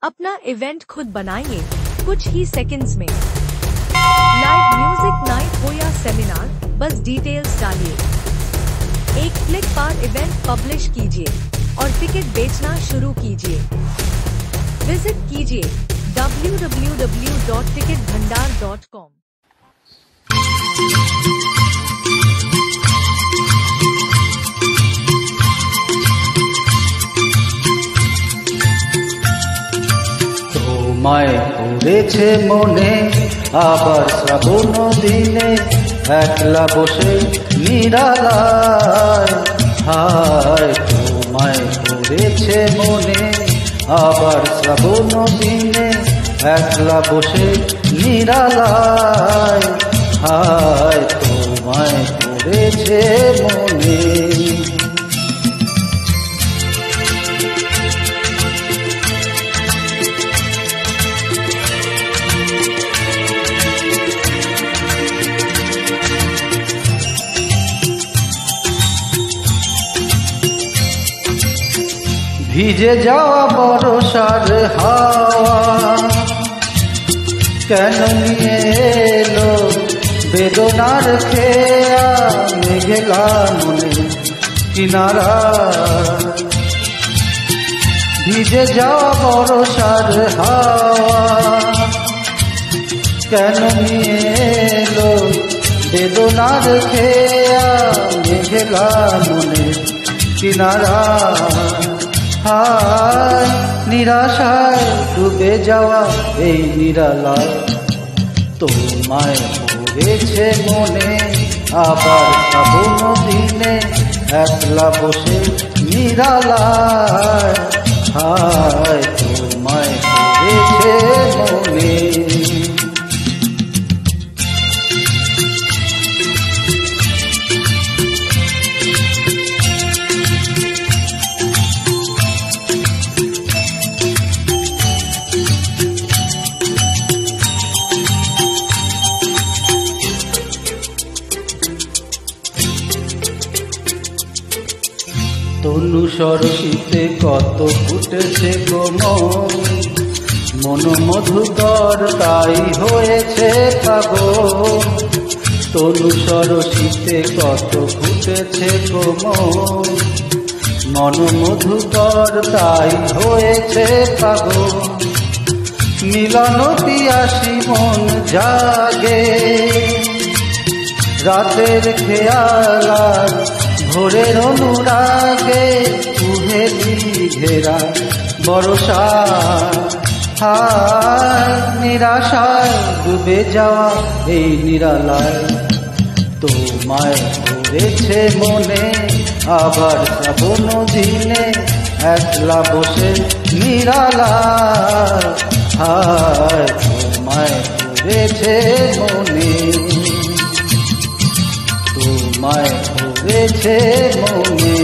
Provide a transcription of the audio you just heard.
अपना इवेंट खुद बनाइए कुछ ही सेकंड्स में। लाइव म्यूजिक नाइट हो या सेमिनार, बस डिटेल्स डालिए। एक क्लिक पर इवेंट पब्लिश कीजिए और टिकट बेचना शुरू कीजिए। विजिट कीजिए www.ticketbhandar.com। তোমায় পড়েছে মনে আবার শ্রাবণ দিনে, একলা বসে নিরালায়। হায় তোমায় পড়েছে মনে আবার শ্রাবণ দিনে, একলা বসে নিরালায়। হায় তোমায় পড়েছে মনে। ভিজে যাওয়া বরষার হাওয়া কেন নিয়ে এলো বেদনার খেয়া, মেঘেলা মনে কিনারা। ভিজে যাওয়া বরষার হাওয়া কেন নিয়ে এলো বেদনার খেয়া, মেঘেলা মনে কিনারা। হায় নিরাশায় ডুবে যাওয়া এই নিরালায়, তোমায় পড়েছে মনে আবার শ্রাবণ দিনে, একলা বসে নিরালায়। হায় তোমায় পড়েছে মনে। তনু সরসীতে কত ফুটেছে কোমল, মন মধুকর তাই হয়েছে পাগল। তনু সরসীতে কত ফুটেছে কোমল, মন মধুকর তাই হয়েছে পাগল। মিলন পিয়াসী মন জাগে, রাতের খেয়াল ভোরের অনুরাগে, কুহেলি ঘেরা বরষা। হায় নিরাশায় ডুবে যাওয়া এই নিরালায়, তোমায় পড়েছে মনে আবার শ্রাবণ দিনে, একলা বসে নিরালায়। হায় তোমায় পড়েছে মনে, তোমায় পড়েছে মনে।